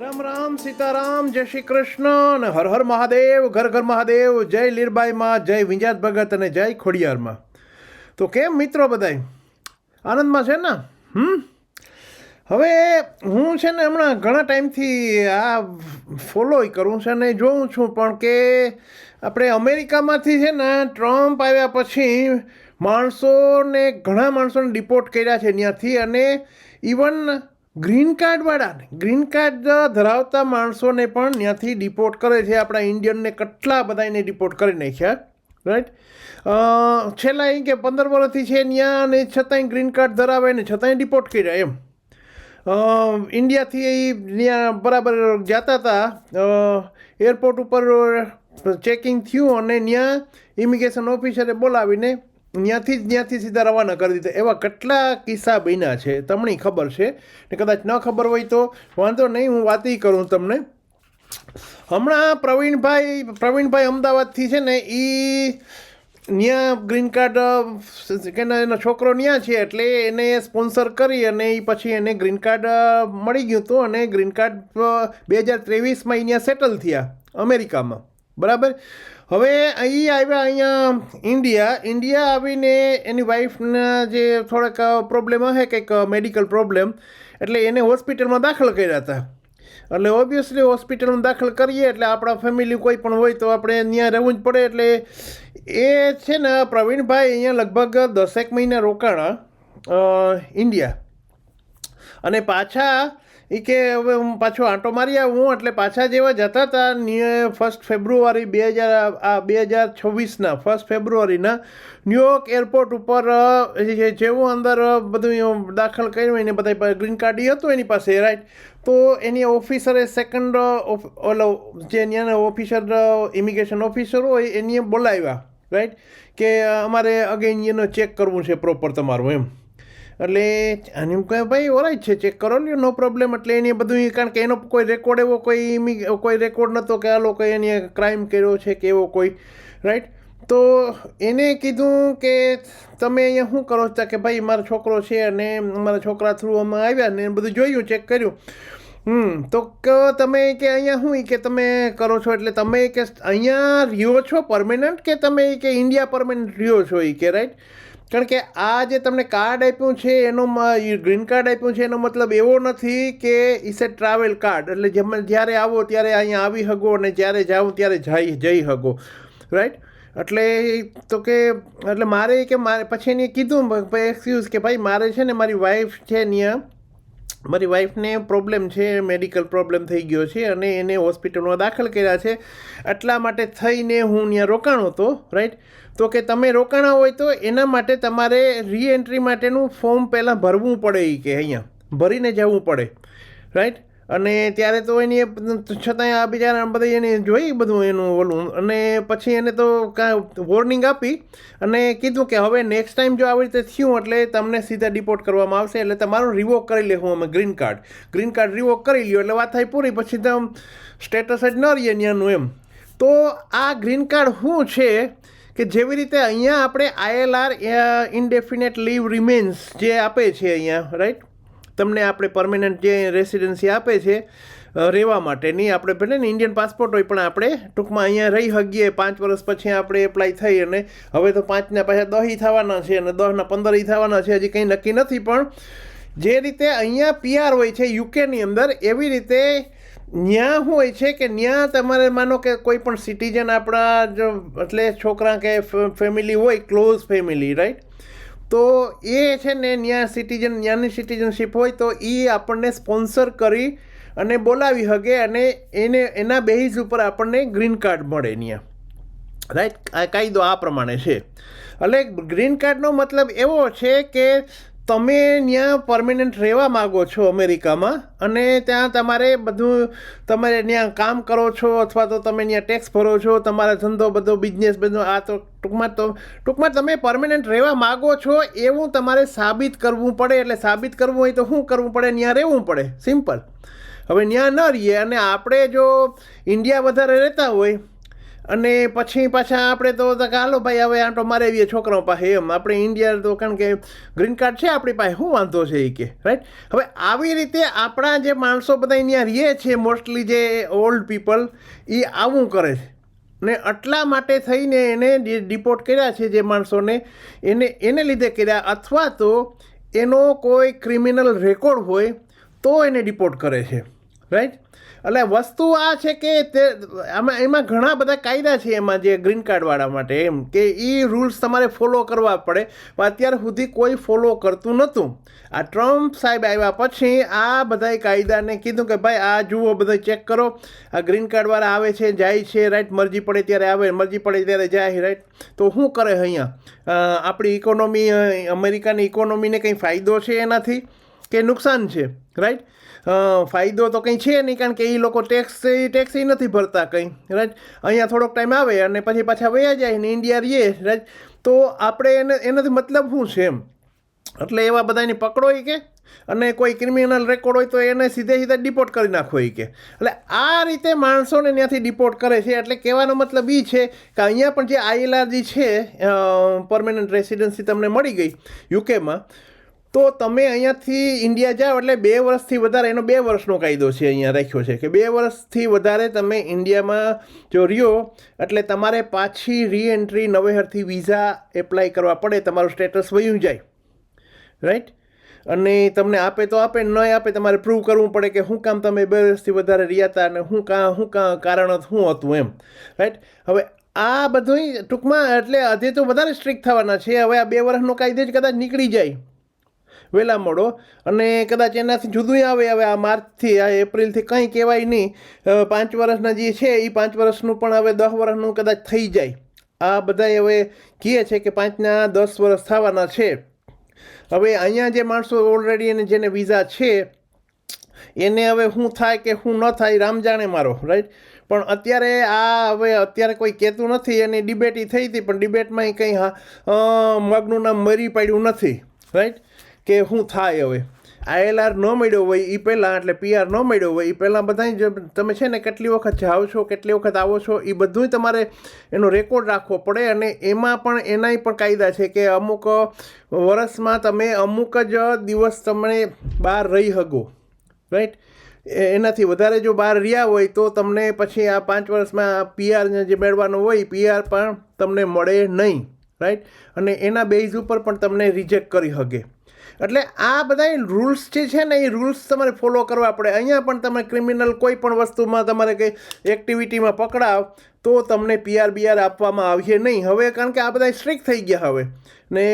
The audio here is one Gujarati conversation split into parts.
રામ રામ સીતારામ, જય શ્રી કૃષ્ણ અને હર હર મહાદેવ, ઘર ઘર મહાદેવ, જય લીરબાઈમાં, જય વિંજાત ભગત અને જય ખોડિયારમાં. તો કેમ મિત્રો બધાય આનંદમાં છે ને? હવે હું છે ને હમણાં ઘણા ટાઈમથી આ ફોલો કરું છે ને જોઉં છું, પણ કે આપણે અમેરિકામાંથી છે ને ટ્રમ્પ આવ્યા પછી ઘણા માણસોને ડિપોર્ટ કર્યા છે ત્યાંથી, અને ઇવન ગ્રીન કાર્ડ ધરાવતા માણસોને પણ ત્યાંથી ડિપોર્ટ કરે છે. આપણા ઇન્ડિયનને કેટલા બધાને ડિપોર્ટ કરી નાખ્યા, રાઈટ. છેલ્લા અહીં કે 15 વર્ષથી છે ત્યાં, અને છતાંય ગ્રીન કાર્ડ ધરાવે ને છતાંય ડિપોર્ટ કર્યા એમ. ઇન્ડિયાથી ત્યાં બરાબર જતા હતા, એરપોર્ટ ઉપર ચેકિંગ થયું અને ત્યાં ઇમિગ્રેશન ઓફિસરે બોલાવીને ત્યાંથી સીધા રવાના કરી દીધા. એવા કેટલા કિસ્સા બન્યા છે, તમને ખબર છે ને કદાચ ન ખબર હોય તો વાંધો નહીં, હું વાત કરું તમને. હમણાં પ્રવીણભાઈ અમદાવાદથી છે ને એ ત્યાં ગ્રીન કાર્ડ કે એનો છોકરો ત્યાં છે, એટલે એને સ્પોન્સર કરી અને એ પછી એને ગ્રીન કાર્ડ મળી ગયું હતું, અને ગ્રીન કાર્ડ 2023માં અહીંયા સેટલ થયા અમેરિકામાં, બરાબર. હવે અહીં આવ્યા અહીંયા ઇન્ડિયા આવીને એની વાઈફના જે થોડાક પ્રોબ્લેમ હશે, કંઈક મેડિકલ પ્રોબ્લેમ, એટલે એને હોસ્પિટલમાં દાખલ કર્યા હતા. એટલે ઓબ્વિયસલી હોસ્પિટલમાં દાખલ કરીએ એટલે આપણા ફેમિલી કોઈ પણ હોય તો આપણે ત્યાં રહેવું જ પડે. એટલે એ છે ને પ્રવીણભાઈ અહીંયા લગભગ 10 મહિના રોકાણા ઇન્ડિયા, અને પાછા એ કે હવે હું પાછો આંટો મારી આવું, એટલે પાછા જેવા જતા હતા 1 ફેબ્રુઆરી 2026ના 1 ફેબ્રુઆરીના ન્યુયોર્ક એરપોર્ટ ઉપર જેવું અંદર બધું દાખલ કર્યું, એને બધા ગ્રીન કાર્ડ હતું એની પાસે, રાઈટ. તો એની ઓફિસરે સેકન્ડ ઓલો જે ત્યાંના ઓફિસર ઇમિગ્રેશન ઓફિસર હોય એને બોલાવ્યા, રાઈટ, કે અમારે અગેન એનો ચેક કરવું છે પ્રોપર તમારું એમ. એટલે આને કહે ભાઈ ઓરાઈટ છે, ચેક કરો લ્યો, નો પ્રોબ્લેમ. એટલે એને બધું, કારણ કે એનો કોઈ રેકોર્ડ એવો કોઈ રેકોર્ડ નહોતો કે આ લોકોએ એને ક્રાઇમ કર્યો છે કે એવો કોઈ, રાઈટ. તો એને કીધું કે તમે અહીંયા શું કરો છો, કે ભાઈ મારો છોકરો છે અને મારા છોકરા થ્રુ અમે આવ્યા ને બધું જોયું, ચેક કર્યું. તો તમે કે અહીંયા શું કે તમે કરો છો, એટલે તમે કે અહીંયા રહ્યો છો પરમેનન્ટ, કે તમે કે ઇન્ડિયા પરમેનન્ટ રહ્યો છો એ કે, રાઈટ. કારણ કે આ જે તમને કાર્ડ આપ્યું છે એનો ગ્રીન કાર્ડ આપ્યું છે એનો મતલબ એવો નથી કે ઇટ્સ એ ટ્રાવેલ કાર્ડ, એટલે જ્યારે આવો ત્યારે અહીંયા આવી શકો અને જ્યારે જાઓ ત્યારે જઈ શકો, રાઈટ. એટલે તો કે એટલે મારે પછી એને કીધું એક્સક્યુઝ કે ભાઈ મારે છે ને મારી વાઈફ છે ત્યાં, મારી વાઈફને પ્રોબ્લેમ છે, મેડિકલ પ્રોબ્લેમ થઈ ગયો છે અને એને હોસ્પિટલમાં દાખલ કર્યા છે, એટલા માટે થઈને હું ત્યાં રોકાણો હતો, રાઈટ. તો કે તમે રોકાણા હોય તો એના માટે તમારે રીએન્ટ્રી માટેનું ફોર્મ પહેલાં ભરવું પડે, એ કે અહીંયા ભરીને જવું પડે, રાઈટ. અને ત્યારે તો એની છતાંય આ બિચારા બધા એને જોઈ બધું એનું ઓલું, અને પછી એને તો કાંઈ વોર્નિંગ આપી અને કીધું કે હવે નેક્સ્ટ ટાઈમ જો આવી રીતે થયું એટલે તમને સીધા ડિપોર્ટ કરવામાં આવશે, એટલે તમારું રિવોક કરી લેવું અમે ગ્રીન કાર્ડ રિવોક કરી લ્યો, એટલે વાત થાય પૂરી. પછી તો સ્ટેટસ જ ન રહીએ ત્યાંનું એમ. તો આ ગ્રીન કાર્ડ શું છે કે જેવી રીતે અહીંયા આપણે ILR ઇન્ડેફિનેટ લીવ રિમેન્સ જે આપે છે અહીંયા, રાઈટ, તમને આપણે પરમેનન્ટ જે રેસિડન્સી આપે છે રહેવા માટેની, આપણે ભલે ને ઇન્ડિયન પાસપોર્ટ હોય પણ આપણે ટૂંકમાં અહીંયા રહી શકીએ. 5 વર્ષ પછી આપણે એપ્લાય થઈ, અને હવે તો 5ના પાછા 10 થવાના છે અને 10ના 15 થવાના છે, હજી કંઈ નક્કી નથી. પણ જે રીતે અહીંયા PR હોય છે યુકેની અંદર, એવી રીતે ત્યાં શું હોય છે કે ત્યાં તમારે માનો કે કોઈ પણ સિટીઝન આપણા એટલે છોકરા કે ફેમિલી હોય, ક્લોઝ ફેમિલી, રાઈટ. તો એ છે ને ત્યાંની સિટીઝનશીપ હોય તો એ આપણને સ્પોન્સર કરી અને બોલાવી શકે, અને એના બેઝ ઉપર આપણને ગ્રીન કાર્ડ મળે ત્યાં, રાઈટ. આ કાયદો આ પ્રમાણે છે. એટલે ગ્રીન કાર્ડનો મતલબ એવો છે કે તમે ત્યાં પરમેનન્ટ રહેવા માગો છો અમેરિકામાં, અને ત્યાં તમારે ત્યાં કામ કરો છો, અથવા તો તમે ત્યાં ટેક્સ ભરો છો, તમારા ધંધો બધો બિઝનેસ બધો, આ તો ટૂંકમાં તમે પરમેનન્ટ રહેવા માગો છો એવું તમારે સાબિત કરવું પડે. એટલે સાબિત કરવું હોય તો શું કરવું પડે, ત્યાં રહેવું પડે, સિમ્પલ. હવે ત્યાં ન રહીએ અને આપણે જો ઇન્ડિયા વધારે રહેતા હોય અને પછી પાછા આપણે તો હાલો ભાઈ હવે આંટો મારી આવીએ છોકરાઓ પાસે એમ આપણે ઇન્ડિયા તો કારણ કે ગ્રીન કાર્ડ છે આપણી પાસે શું વાંધો છે એ કે રાઈટ. હવે આવી રીતે આપણા જે માણસો બધા અહીંયા રહે છે મોસ્ટલી જે ઓલ્ડ પીપલ એ આવું કરે છે ને એટલા માટે થઈને એને ડિપોર્ટ કર્યા છે જે માણસોને એને લીધે કર્યા અથવા તો એનો કોઈ ક્રિમિનલ રેકોર્ડ હોય તો એને ડિપોર્ટ કરે છે રાઈટ. એટલે વસ્તુ આ છે કે તે એમાં ઘણા બધા કાયદા છે એમાં જે ગ્રીન કાર્ડવાળા માટે એમ કે એ રૂલ્સ તમારે ફોલો કરવા પડે પણ અત્યાર સુધી કોઈ ફોલો કરતું નહોતું. આ ટ્રમ્પ સાહેબ આવ્યા પછી આ બધા કાયદાને કીધું કે ભાઈ આ જુઓ બધા ચેક કરો આ ગ્રીન કાર્ડવાળા આવે છે જાય છે રાઈટ મરજી પડે ત્યારે આવે મરજી પડે ત્યારે જાય રાઈટ. તો શું કરે અહીંયા આપણી ઇકોનોમી અમેરિકાની ઇકોનોમીને કંઈ ફાયદો છે એનાથી કે નુકસાન છે રાઈટ. ફાયદો તો કંઈ છે નહીં કારણ કે એ લોકો ટેક્સ નથી ભરતા કંઈ રાઈટ. અહીંયા થોડોક ટાઈમ આવે અને પછી પાછા વયા જાય ને ઇન્ડિયા રહીએ રાઈટ. તો આપણે એનાથી મતલબ શું છે એમ. એટલે એવા બધાને પકડો કે અને કોઈ ક્રિમિનલ રેકોર્ડ હોય તો એને સીધા ડિપોર્ટ કરી નાખો કે. એટલે આ રીતે માણસોને ત્યાંથી ડિપોર્ટ કરે છે. એટલે કહેવાનો મતલબ એ છે કે અહીંયા પણ જે ILR જે છે પરમેનન્ટ રેસિડન્સી તમને મળી ગઈ યુકેમાં તો તમે અહીંયાથી ઇન્ડિયા જાઓ એટલે 2 વર્ષથી વધારે એનો 2 વર્ષનો કાયદો છે અહીંયા રાખ્યો છે કે 2 વર્ષથી વધારે તમે ઇન્ડિયામાં જો રહ્યો એટલે તમારે પાછી રીએન્ટ્રી નવેસરથી વિઝા એપ્લાય કરવા પડે તમારું સ્ટેટસ વયું જાય રાઈટ. અને તમને આપે તો આપે ન આપે તમારે પ્રૂવ કરવું પડે કે શું કામ તમે 2 વર્ષથી વધારે રહ્યા હતા અને શું કારણ શું હતું એમ રાઈટ. હવે આ બધું ટૂંકમાં એટલે હજી તો વધારે સ્ટ્રિક્ટ થવાના છે. હવે આ 2 વર્ષનો કાયદો જ કદાચ નીકળી જાય વહેલા મોડો અને કદાચ એનાથી જુદું આવે. હવે આ માર્ચથી આ એપ્રિલથી કંઈ કહેવાય નહીં. 5 વર્ષના જે છે એ 5 વર્ષનું પણ હવે 10 વર્ષનું કદાચ થઈ જાય. આ બધા હવે કહે છે કે 5ના 10 વર્ષ થવાના છે. હવે અહીંયા જે માણસો ઓલરેડી એને જેને વિઝા છે એને હવે શું થાય કે શું ન થાય રામ જાણે મારો રાઈટ. પણ અત્યારે અત્યારે કોઈ કહેતું નથી. એની ડિબેટ થઈ હતી પણ ડિબેટમાં કંઈ મગનું નામ મરી પાડ્યું નથી રાઈટ કે શું થાય. હવે ILR ન મળ્યો હોય એ પહેલાં એટલે PR ન મળ્યો હોય એ પહેલાં બધા તમે છે ને કેટલી વખત જાઓ છો કેટલી વખત આવો છો એ બધુંય તમારે એનો રેકોર્ડ રાખવો પડે. અને એમાં પણ એનાય પણ કાયદા છે કે અમુક વર્ષમાં તમે અમુક જ દિવસ તમે બહાર રહી શકો રાઈટ. એનાથી વધારે જો બહાર રહ્યા હોય તો તમને પછી આ 5 વર્ષમાં PR જે મેળવવાનો હોય PR પણ તમને મળે નહીં રાઈટ. અને એના બેઝ ઉપર પણ તમને રિજેક્ટ કરી શકે. એટલે આ બધા રૂલ્સ જે છે ને એ રૂલ્સ તમારે ફોલો કરવા પડે. અહીંયા પણ તમે ક્રિમિનલ કોઈ પણ વસ્તુમાં તમારે કંઈ એક્ટિવિટીમાં પકડાવ તો તમને PR આપવામાં આવશે નહીં હવે કારણ કે આ બધા સ્ટ્રિક્ટ થઈ ગયા હવે. ને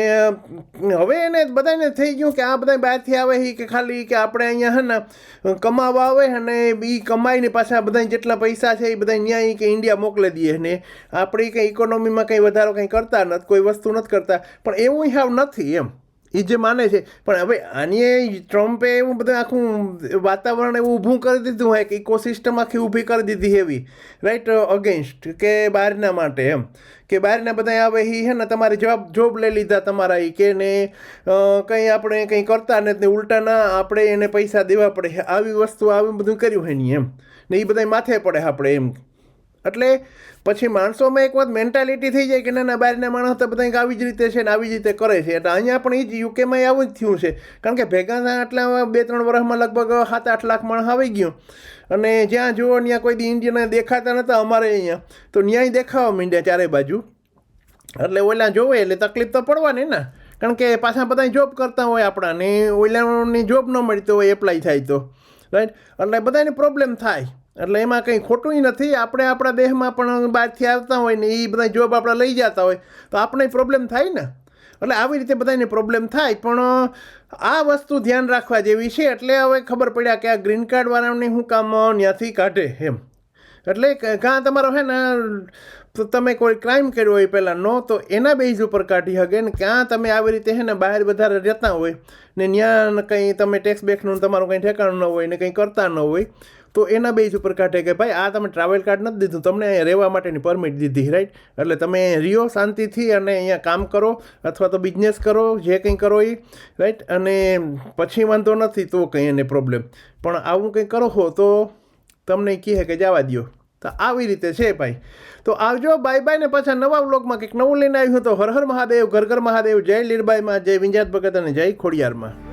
હવે એને બધાને થઈ ગયું કે આ બધા બહારથી આવે એ કે ખાલી કે આપણે અહીંયા હે ને કમાવા આવે અને એ કમાઈને પાછા બધા જેટલા પૈસા છે એ બધા ન્યાય કે ઇન્ડિયા મોકલી દઈએ ને આપણી કંઈ ઇકોનોમીમાં કંઈ વધારો કંઈ કરતા નથી કોઈ વસ્તુ નથી કરતા. પણ એવું હાવ નથી એમ એ જે માને છે. પણ હવે આની ટ્રમ્પે એવું બધું આખું વાતાવરણ એવું ઊભું કરી દીધું હોય કે ઇકોસિસ્ટમ આખી ઊભી કરી દીધી એવી રાઈટ અગેન્સ્ટ કે બહારના માટે એમ કે બહારના બધા આવે એ છે ને તમારે જોબ લઈ લીધા તમારા એ કે ને કંઈ આપણે કંઈ કરતા નથી ને ઉલટાના આપણે એને પૈસા દેવા પડે. આવી વસ્તુ આવી બધું કર્યું હોય નહીં એમ ને એ બધા માથે પડે આપણે એમ. એટલે પછી માણસોમાં એક વાત મેન્ટાલિટી થઈ જાય કે ના બહારના માણસ તો બધા આવી જ રીતે છે ને આવી જ રીતે કરે છે. એટલે અહીંયા પણ એ જ યુકેમાં આવું જ થયું છે કારણ કે ભેગા આટલા 2-3 વર્ષમાં લગભગ 7-8 લાખ માણસ આવી ગયું અને જ્યાં જુઓ ત્યાં કોઈ દી ઇન્ડિયન દેખાતા નહોતા અમારે અહીંયા તો ન્યાય દેખાવા માંડ્યા ચારે બાજુ. એટલે ઓલા જોવે એટલે તકલીફ તો પડવાની ને કારણ કે પાછા બધા જોબ કરતા હોય આપણા ને ઓલાની જોબ ન મળતી હોય એપ્લાય થાય તો રાઈટ. એટલે બધાને પ્રોબ્લેમ થાય. એટલે એમાં કંઈ ખોટું નથી. આપણે આપણા દેશમાં પણ બહારથી આવતા હોય ને એ બધા જોબ આપણે લઈ જતા હોય તો આપણે પ્રોબ્લેમ થાય ને. એટલે આવી રીતે બધાને પ્રોબ્લેમ થાય. પણ આ વસ્તુ ધ્યાન રાખવા જેવી છે. એટલે હવે ખબર પડ્યા કે આ ગ્રીન કાર્ડવાળાને શું કામ ત્યાંથી કાઢે એમ. એટલે કાં તમારો છે ને તો તમે કોઈ ક્રાઇમ કર્યો હોય પહેલાં નો તો એના બેઝ ઉપર કાઢી શકે ને ક્યાં તમે આવી રીતે છે ને બહાર વધારે રહેતા હોય ને ત્યાં કંઈ તમે ટેક્સ બેક્સનું તમારું કંઈ ઠેકાણું ન હોય ને કંઈ કરતા ન હોય તો એના બેઝ ઉપર કાઢે કે ભાઈ આ તમે ટ્રાવેલ કાર્ડ નથી દીધું તમને અહીંયા રહેવા માટેની પરમિટ દીધી રાઈટ. એટલે તમે રહ્યો શાંતિથી અને અહીંયા કામ કરો અથવા તો બિઝનેસ કરો જે કંઈ કરો એ રાઈટ. અને પછી વાંધો નથી તો કંઈ એને પ્રોબ્લેમ. પણ આવું કંઈ કરો હો તો તમને કહે કે જવા દો તો આવી રીતે છે ભાઈ. તો આવજો, બાય બાય. ને પાછા નવા વ્લોગમાં કંઈક નવું લઈને આવ્યું તો હર હર મહાદેવ, ઘર ઘર મહાદેવ, જય લીરબાઈમાં, જય વિંજાત ભગત અને જય ખોડિયારમાં.